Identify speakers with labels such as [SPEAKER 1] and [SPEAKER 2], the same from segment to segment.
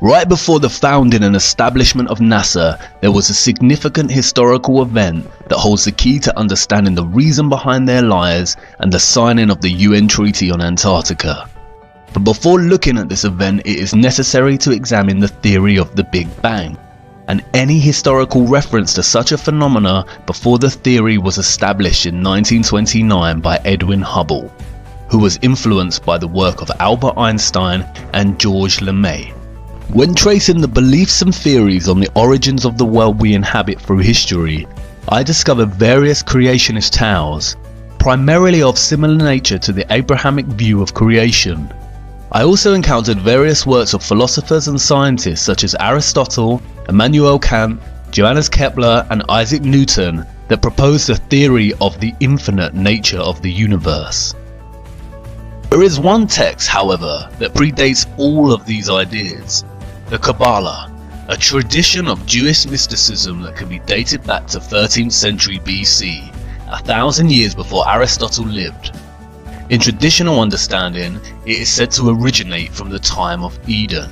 [SPEAKER 1] Right before the founding and establishment of NASA, there was a significant historical event that holds the key to understanding the reason behind their lies and the signing of the UN Treaty on Antarctica. But before looking at this event, it is necessary to examine the theory of the Big Bang, and any historical reference to such a phenomena before the theory was established in 1929 by Edwin Hubble, who was influenced by the work of Albert Einstein and Georges Lemay. When tracing the beliefs and theories on the origins of the world we inhabit through history, I discovered various creationist tales, primarily of similar nature to the Abrahamic view of creation. I also encountered various works of philosophers and scientists such as Aristotle, Immanuel Kant, Johannes Kepler and Isaac Newton that proposed a theory of the infinite nature of the universe. There is one text, however, that predates all of these ideas. The Kabbalah, a tradition of Jewish mysticism that can be dated back to 13th century BC, 1,000 years before Aristotle lived. In traditional understanding, it is said to originate from the time of Eden.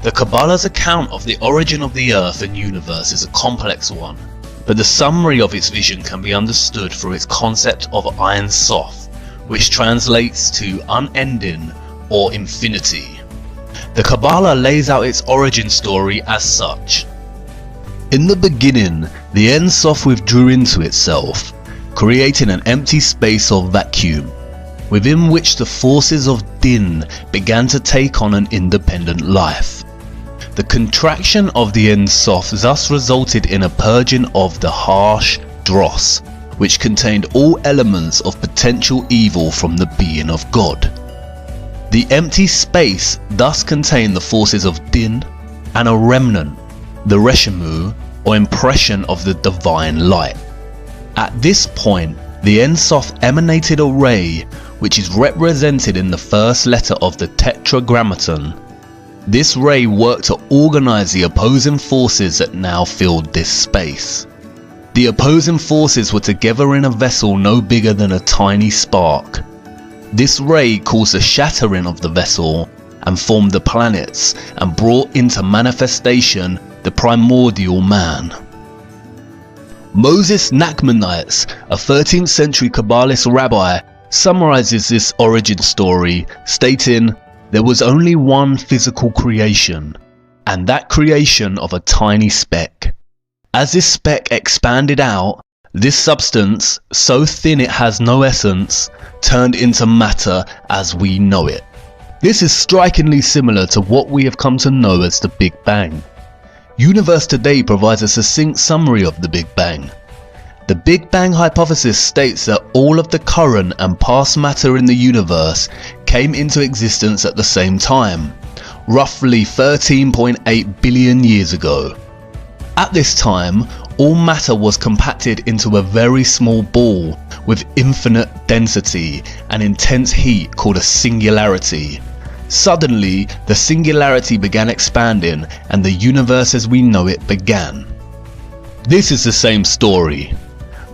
[SPEAKER 1] The Kabbalah's account of the origin of the earth and universe is a complex one, but the summary of its vision can be understood through its concept of Ein Sof, which translates to unending or infinity. The Kabbalah lays out its origin story as such. In the beginning, the Ein Sof withdrew into itself, creating an empty space or vacuum, within which the forces of Din began to take on an independent life. The contraction of the Ein Sof thus resulted in a purging of the harsh dross, which contained all elements of potential evil from the being of God. The empty space thus contained the forces of Din and a remnant, the Reshimu, or impression of the divine light. At this point, the Ein Sof emanated a ray which is represented in the first letter of the Tetragrammaton. This ray worked to organize the opposing forces that now filled this space. The opposing forces were together in a vessel no bigger than a tiny spark. This ray caused the shattering of the vessel and formed the planets and brought into manifestation the primordial man. Moses Nachmanides, a 13th century Kabbalist rabbi, summarizes this origin story, stating, "There was only one physical creation, and that creation of a tiny speck. As this speck expanded out, this substance, so thin it has no essence, turned into matter as we know it." This is strikingly similar to what we have come to know as the Big Bang. Universe Today provides a succinct summary of the Big Bang. The Big Bang hypothesis states that all of the current and past matter in the universe came into existence at the same time, roughly 13.8 billion years ago. At this time, all matter was compacted into a very small ball with infinite density and intense heat called a singularity. Suddenly, the singularity began expanding and the universe as we know it began. This is the same story.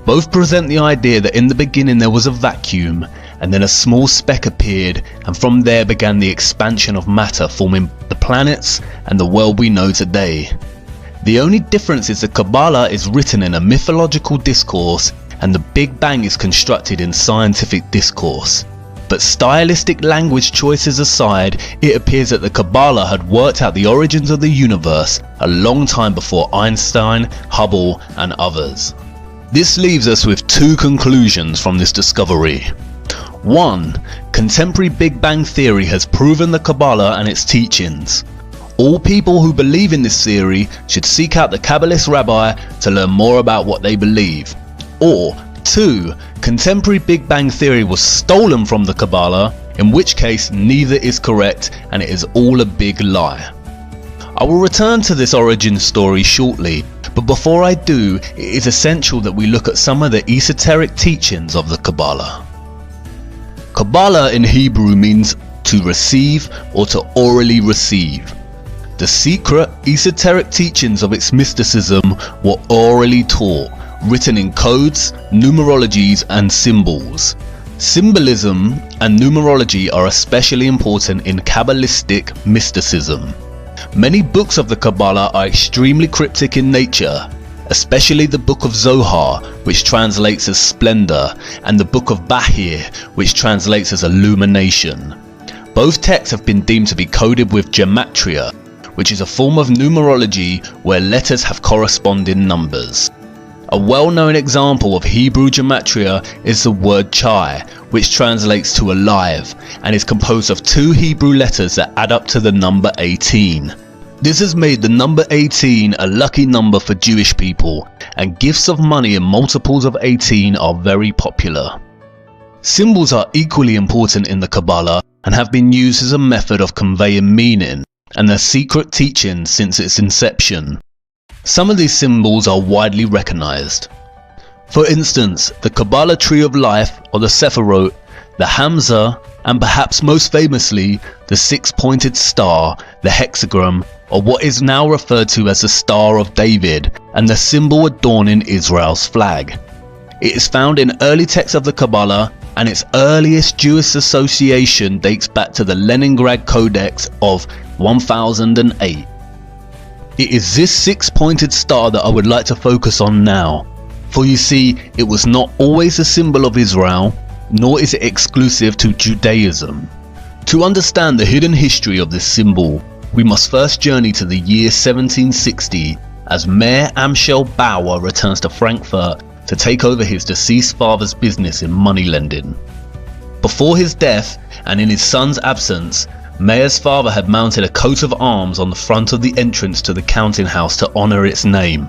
[SPEAKER 1] Both present the idea that in the beginning there was a vacuum and then a small speck appeared, and from there began the expansion of matter, forming the planets and the world we know today. The only difference is that Kabbalah is written in a mythological discourse and the Big Bang is constructed in scientific discourse. But stylistic language choices aside, it appears that the Kabbalah had worked out the origins of the universe a long time before Einstein, Hubble and others. This leaves us with two conclusions from this discovery. 1. Contemporary Big Bang theory has proven the Kabbalah and its teachings. All people who believe in this theory should seek out the Kabbalist rabbi to learn more about what they believe. Or 2. Contemporary Big Bang theory was stolen from the Kabbalah, in which case neither is correct and it is all a big lie. I will return to this origin story shortly, but before I do, it is essential that we look at some of the esoteric teachings of the Kabbalah. Kabbalah in Hebrew means to receive or to orally receive. The secret, esoteric teachings of its mysticism were orally taught, written in codes, numerologies and symbols. Symbolism and numerology are especially important in Kabbalistic mysticism. Many books of the Kabbalah are extremely cryptic in nature, especially the Book of Zohar, which translates as splendor, and the Book of Bahir, which translates as illumination. Both texts have been deemed to be coded with gematria, which is a form of numerology where letters have corresponding numbers. A well-known example of Hebrew gematria is the word chai, which translates to alive, and is composed of 2 Hebrew letters that add up to the number 18. This has made the number 18 a lucky number for Jewish people, and gifts of money in multiples of 18 are very popular. Symbols are equally important in the Kabbalah and have been used as a method of conveying meaning and their secret teachings since its inception. Some of these symbols are widely recognized. For instance, the Kabbalah Tree of Life, or the Sephirot, the Hamza, and perhaps most famously, the 6-pointed star, the hexagram, or what is now referred to as the Star of David, and the symbol adorning Israel's flag. It is found in early texts of the Kabbalah, and its earliest Jewish association dates back to the Leningrad Codex of 1008. It is this 6-pointed star that I would like to focus on now, for you see, it was not always a symbol of Israel, nor is it exclusive to Judaism. To understand the hidden history of this symbol, we must first journey to the year 1760 as Mayor Amschel Bauer returns to Frankfurt to take over his deceased father's business in money lending. Before his death and in his son's absence, Mayer's father had mounted a coat of arms on the front of the entrance to the counting house to honour its name.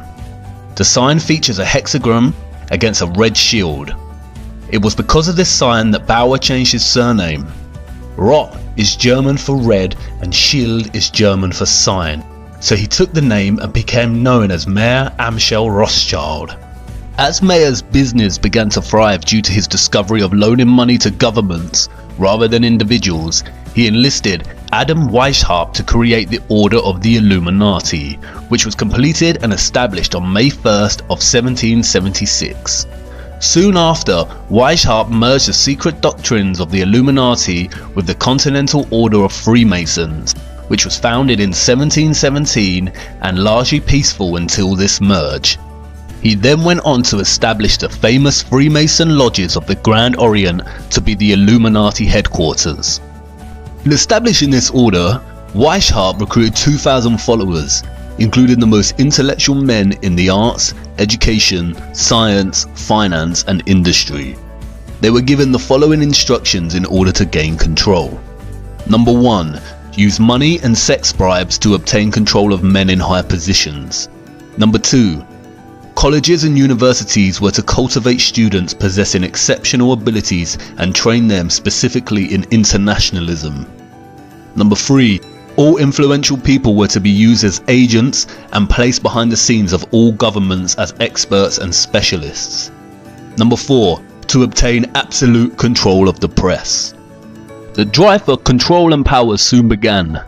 [SPEAKER 1] The sign features a hexagram against a red shield. It was because of this sign that Bauer changed his surname. Rot is German for red and Schild is German for sign, so he took the name and became known as Mayor Amschel Rothschild. As Mayer's business began to thrive due to his discovery of loaning money to governments rather than individuals, he enlisted Adam Weishaupt to create the Order of the Illuminati, which was completed and established on May 1st of 1776. Soon after, Weishaupt merged the secret doctrines of the Illuminati with the Continental Order of Freemasons, which was founded in 1717 and largely peaceful until this merge. He then went on to establish the famous Freemason lodges of the Grand Orient to be the Illuminati headquarters. In establishing this order, Weishaupt recruited 2,000 followers, including the most intellectual men in the arts, education, science, finance and industry. They were given the following instructions in order to gain control. Number 1. Use money and sex bribes to obtain control of men in high positions. Number 2. Colleges and universities were to cultivate students possessing exceptional abilities and train them specifically in internationalism. Number 3. All influential people were to be used as agents and placed behind the scenes of all governments as experts and specialists. Number 4. To obtain absolute control of the press. The drive for control and power soon began.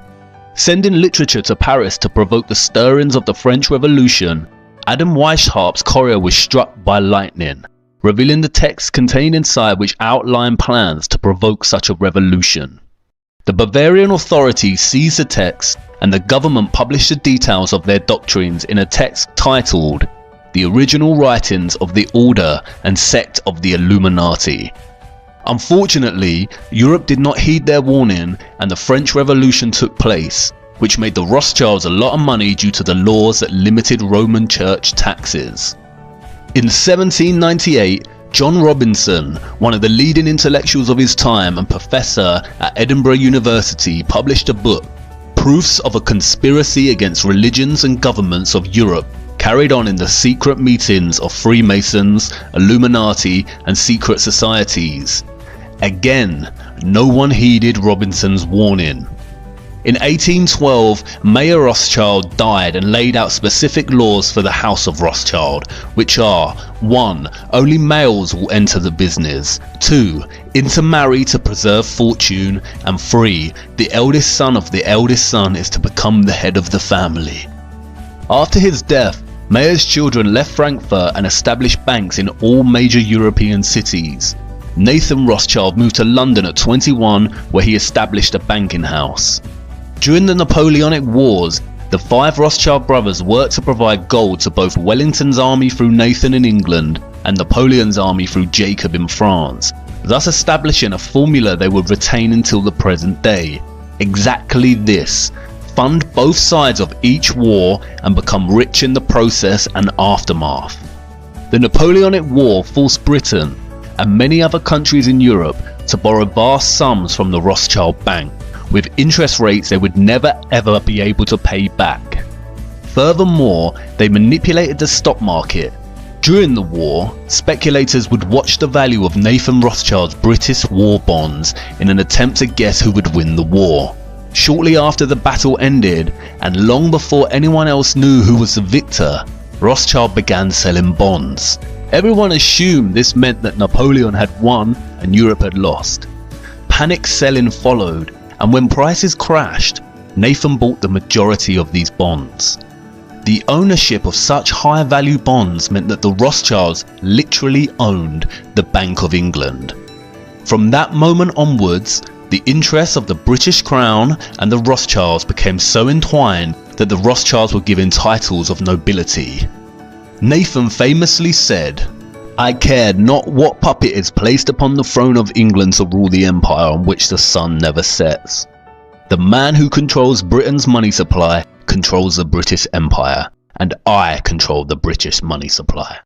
[SPEAKER 1] Sending literature to Paris to provoke the stirrings of the French Revolution, Adam Weishaupt's courier was struck by lightning, revealing the text contained inside which outlined plans to provoke such a revolution. The Bavarian authorities seized the text and the government published the details of their doctrines in a text titled The Original Writings of the Order and Sect of the Illuminati. Unfortunately, Europe did not heed their warning and the French Revolution took place, which made the Rothschilds a lot of money due to the laws that limited Roman Church taxes. In 1798, John Robinson, one of the leading intellectuals of his time and professor at Edinburgh University, published a book, Proofs of a Conspiracy Against Religions and Governments of Europe, carried on in the secret meetings of Freemasons, Illuminati and secret societies. Again, no one heeded Robinson's warning. In 1812, Mayer Rothschild died and laid out specific laws for the House of Rothschild, which are 1. Only males will enter the business, 2. Intermarry to preserve fortune, and 3. The eldest son of the eldest son is to become the head of the family. After his death, Mayer's children left Frankfurt and established banks in all major European cities. Nathan Rothschild moved to London at 21, where he established a banking house. During the Napoleonic Wars, the 5 Rothschild brothers worked to provide gold to both Wellington's army through Nathan in England and Napoleon's army through Jacob in France, thus establishing a formula they would retain until the present day. Exactly this: fund both sides of each war and become rich in the process and aftermath. The Napoleonic War forced Britain and many other countries in Europe to borrow vast sums from the Rothschild Bank, with interest rates they would never ever be able to pay back. Furthermore, they manipulated the stock market. During the war, speculators would watch the value of Nathan Rothschild's British war bonds in an attempt to guess who would win the war. Shortly after the battle ended, and long before anyone else knew who was the victor, Rothschild began selling bonds. Everyone assumed this meant that Napoleon had won and Europe had lost. Panic selling followed, and when prices crashed, Nathan bought the majority of these bonds. The ownership of such high value bonds meant that the Rothschilds literally owned the Bank of England. From that moment onwards, the interests of the British Crown and the Rothschilds became so entwined that the Rothschilds were given titles of nobility. Nathan famously said, "I cared not what puppet is placed upon the throne of England to rule the empire on which the sun never sets. The man who controls Britain's money supply controls the British Empire, and I control the British money supply."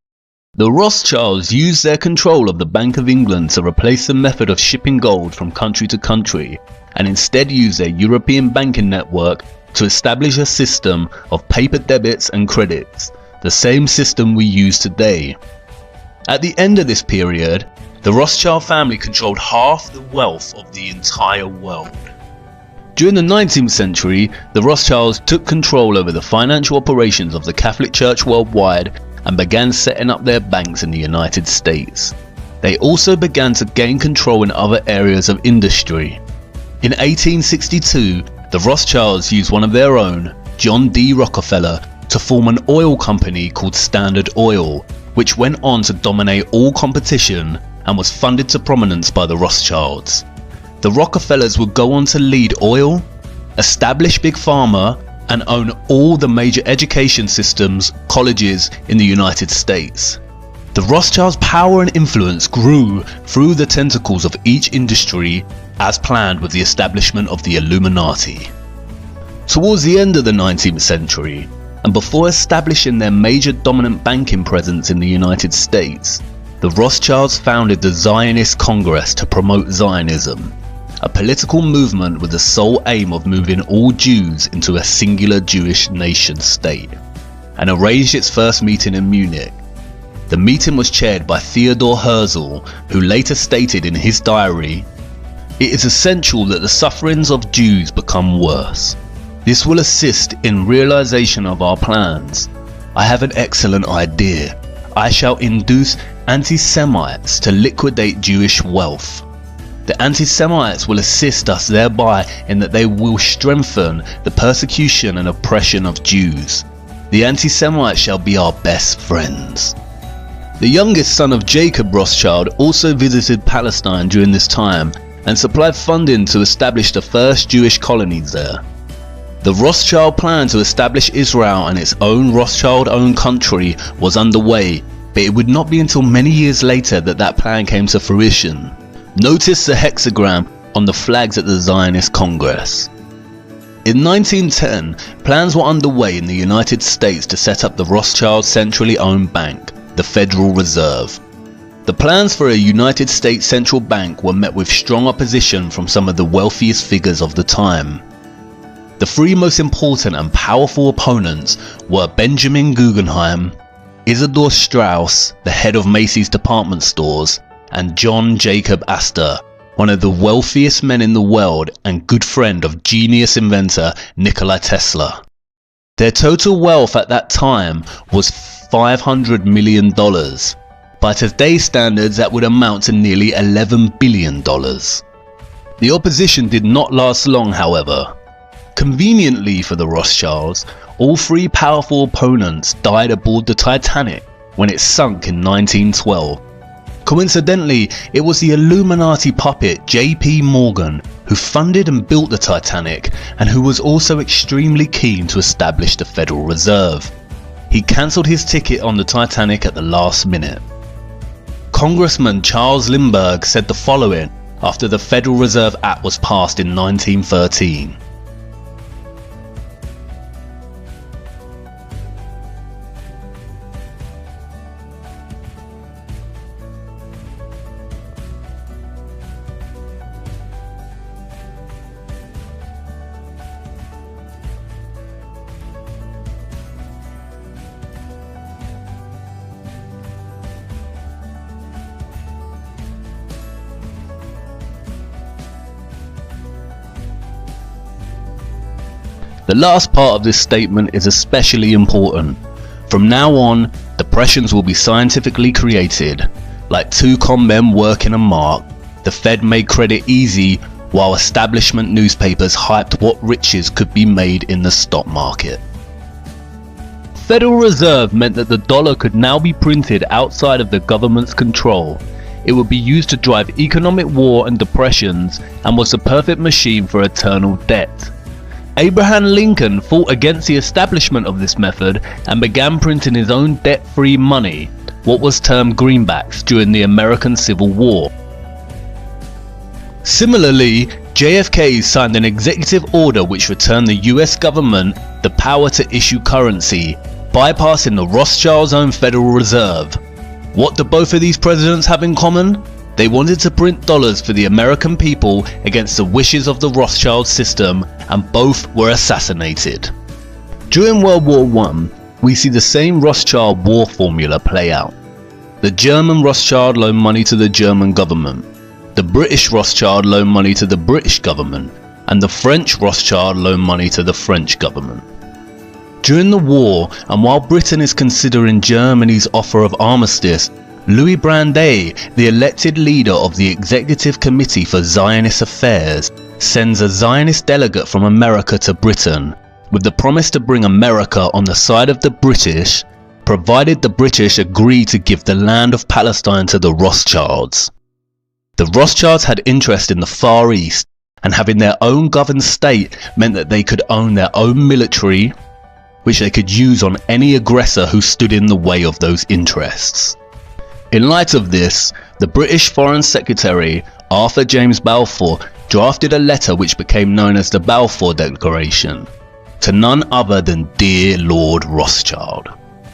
[SPEAKER 1] The Rothschilds used their control of the Bank of England to replace the method of shipping gold from country to country, and instead used their European banking network to establish a system of paper debits and credits, the same system we use today. At the end of this period, the Rothschild family controlled half the wealth of the entire world. During the 19th century, the Rothschilds took control over the financial operations of the Catholic Church worldwide and began setting up their banks in the United States. They also began to gain control in other areas of industry. In 1862, the Rothschilds used one of their own, John D. Rockefeller, to form an oil company called Standard Oil, which went on to dominate all competition and was funded to prominence by the Rothschilds. The Rockefellers would go on to lead oil, establish Big Pharma, and own all the major education systems, colleges in the United States. The Rothschilds' power and influence grew through the tentacles of each industry as planned with the establishment of the Illuminati. Towards the end of the 19th century, and before establishing their major dominant banking presence in the United States, the Rothschilds founded the Zionist Congress to promote Zionism, a political movement with the sole aim of moving all Jews into a singular Jewish nation state, and arranged its first meeting in Munich. The meeting was chaired by Theodor Herzl, who later stated in his diary, "It is essential that the sufferings of Jews become worse. This will assist in realization of our plans. I have an excellent idea. I shall induce anti-Semites to liquidate Jewish wealth. The anti-Semites will assist us thereby in that they will strengthen the persecution and oppression of Jews. The anti-Semites shall be our best friends." The youngest son of Jacob Rothschild also visited Palestine during this time and supplied funding to establish the first Jewish colonies there. The Rothschild plan to establish Israel and its own Rothschild-owned country was underway, but it would not be until many years later that that plan came to fruition. Notice the hexagram on the flags at the Zionist Congress. In 1910, plans were underway in the United States to set up the Rothschild centrally owned bank, the Federal Reserve. The plans for a United States central bank were met with strong opposition from some of the wealthiest figures of the time. The 3 most important and powerful opponents were Benjamin Guggenheim, Isidor Straus, the head of Macy's department stores, and John Jacob Astor, one of the wealthiest men in the world and good friend of genius inventor Nikola Tesla. Their total wealth at that time was $500 million. By today's standards, that would amount to nearly $11 billion. The opposition did not last long, however. Conveniently for the Rothschilds, all 3 powerful opponents died aboard the Titanic when it sunk in 1912. Coincidentally, it was the Illuminati puppet J.P. Morgan who funded and built the Titanic, and who was also extremely keen to establish the Federal Reserve. He cancelled his ticket on the Titanic at the last minute. Congressman Charles Lindbergh said the following after the Federal Reserve Act was passed in 1913. The last part of this statement is especially important. From now on, depressions will be scientifically created. Like two con men working a mark, the Fed made credit easy while establishment newspapers hyped what riches could be made in the stock market. Federal Reserve meant that the dollar could now be printed outside of the government's control. It would be used to drive economic war and depressions, and was the perfect machine for eternal debt. Abraham Lincoln fought against the establishment of this method and began printing his own debt-free money, what was termed greenbacks, during the American Civil War. Similarly, JFK signed an executive order which returned the US government the power to issue currency, bypassing the Rothschilds' own Federal Reserve. What do both of these presidents have in common? They wanted to print dollars for the American people against the wishes of the Rothschild system, and both were assassinated. During World War I, we see the same Rothschild war formula play out. The German Rothschild loaned money to the German government, the British Rothschild loaned money to the British government, and the French Rothschild loaned money to the French government. During the war, and while Britain is considering Germany's offer of armistice, Louis Brandeis, the elected leader of the Executive Committee for Zionist Affairs, sends a Zionist delegate from America to Britain, with the promise to bring America on the side of the British, provided the British agree to give the land of Palestine to the Rothschilds. The Rothschilds had interest in the Far East, and having their own governed state meant that they could own their own military, which they could use on any aggressor who stood in the way of those interests. In light of this, the British Foreign Secretary, Arthur James Balfour, drafted a letter which became known as the Balfour Declaration, to none other than dear Lord Rothschild.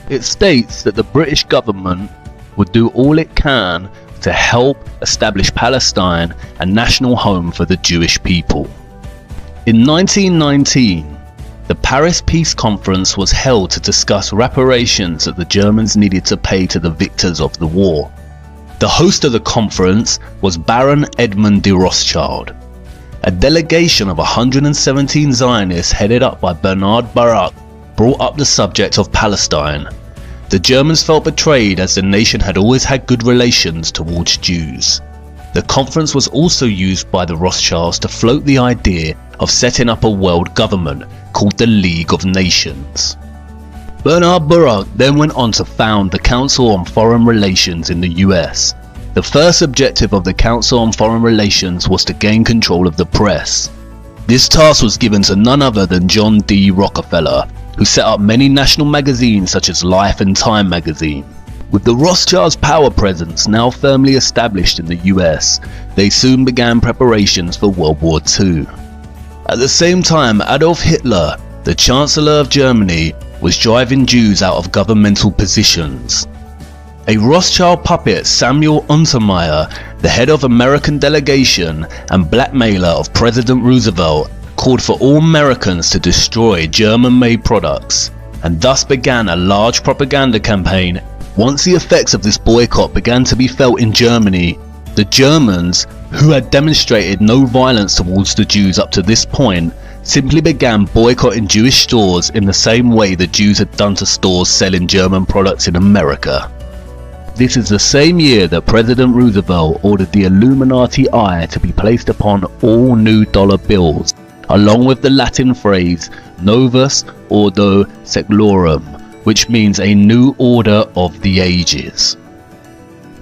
[SPEAKER 1] It states that the British government would do all it can to help establish Palestine a national home for the Jewish people. In 1919, the Paris Peace Conference was held to discuss reparations that the Germans needed to pay to the victors of the war. The host of the conference was Baron Edmund de Rothschild. A delegation of 117 Zionists headed up by Bernard Baruch brought up the subject of Palestine. The Germans felt betrayed as the nation had always had good relations towards Jews. The conference was also used by the Rothschilds to float the idea of setting up a world government called the League of Nations. Bernard Baruch then went on to found the Council on Foreign Relations in the US. The first objective of the Council on Foreign Relations was to gain control of the press. This task was given to none other than John D. Rockefeller, who set up many national magazines such as Life and Time magazine. With the Rothschilds' power presence now firmly established in the US, they soon began preparations for World War II. At the same time, Adolf Hitler, the Chancellor of Germany, was driving Jews out of governmental positions. A Rothschild puppet, Samuel Untermyer, the head of American delegation and blackmailer of President Roosevelt, called for all Americans to destroy German-made products, and thus began a large propaganda campaign. Once the effects of this boycott began to be felt in Germany, the Germans, who had demonstrated no violence towards the Jews up to this point, simply began boycotting Jewish stores in the same way the Jews had done to stores selling German products in America. This is the same year that President Roosevelt ordered the Illuminati eye to be placed upon all new dollar bills, along with the Latin phrase Novus Ordo Seclorum, which means a new order of the ages.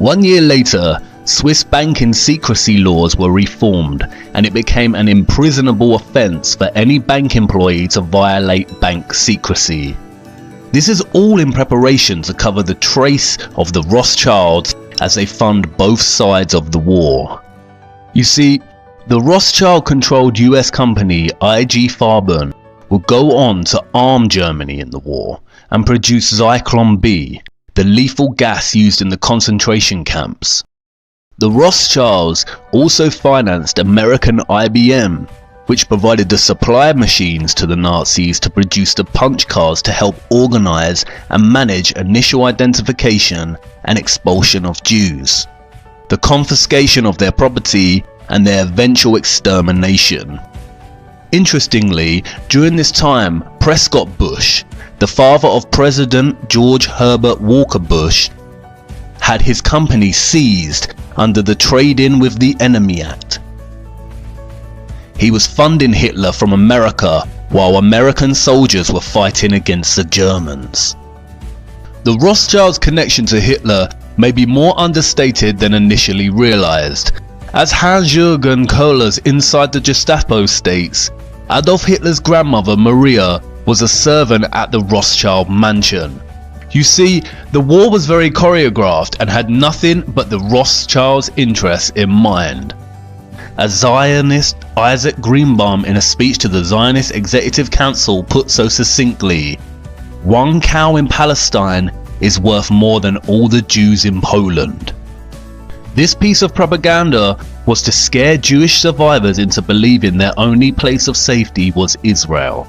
[SPEAKER 1] 1 year later, Swiss banking secrecy laws were reformed, and it became an imprisonable offence for any bank employee to violate bank secrecy. This is all in preparation to cover the trace of the Rothschilds as they fund both sides of the war. You see, the Rothschild-controlled US company IG Farben would go on to arm Germany in the war and produce Zyklon B, the lethal gas used in the concentration camps. The Rothschilds also financed American IBM, which provided the supply machines to the Nazis to produce the punch cards to help organize and manage initial identification and expulsion of Jews, the confiscation of their property, and their eventual extermination. Interestingly, during this time, Prescott Bush, the father of President George Herbert Walker Bush, had his company seized under the Trade-in with the Enemy Act. He was funding Hitler from America while American soldiers were fighting against the Germans. The Rothschilds' connection to Hitler may be more understated than initially realized. As Hans-Jürgen Kohler's Inside the Gestapo states, Adolf Hitler's grandmother Maria was a servant at the Rothschild mansion. You see, the war was very choreographed and had nothing but the Rothschilds' interests in mind. As Zionist Isaac Greenbaum in a speech to the Zionist Executive Council put so succinctly, "One cow in Palestine is worth more than all the Jews in Poland." This piece of propaganda was to scare Jewish survivors into believing their only place of safety was Israel.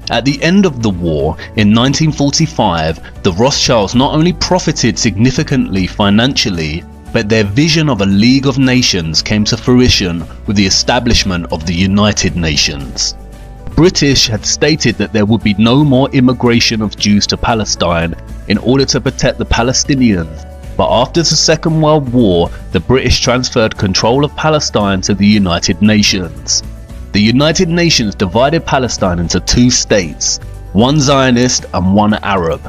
[SPEAKER 1] At the end of the war, in 1945, the Rothschilds not only profited significantly financially, but their vision of a League of Nations came to fruition with the establishment of the United Nations. The British had stated that there would be no more immigration of Jews to Palestine in order to protect the Palestinians, but after the Second World War, the British transferred control of Palestine to the United Nations. The United Nations divided Palestine into two states, one Zionist and one Arab,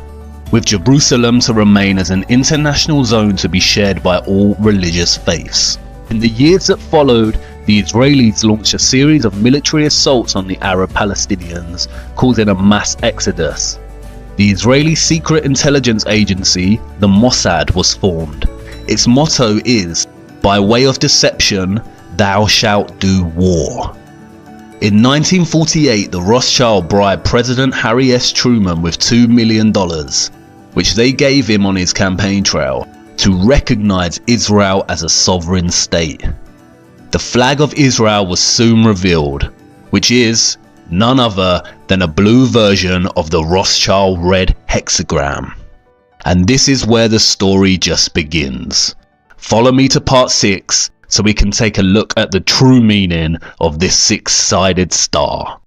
[SPEAKER 1] with Jerusalem to remain as an international zone to be shared by all religious faiths. In the years that followed, the Israelis launched a series of military assaults on the Arab Palestinians, causing a mass exodus. The Israeli secret intelligence agency, the Mossad, was formed. Its motto is, "By way of deception, thou shalt do war." In 1948, the Rothschild bribed President Harry S. Truman with $2 million, which they gave him on his campaign trail, to recognize Israel as a sovereign state. The flag of Israel was soon revealed, which is none other than a blue version of the Rothschild red hexagram. And this is where the story just begins. Follow me to part 6 so we can take a look at the true meaning of this 6-sided star.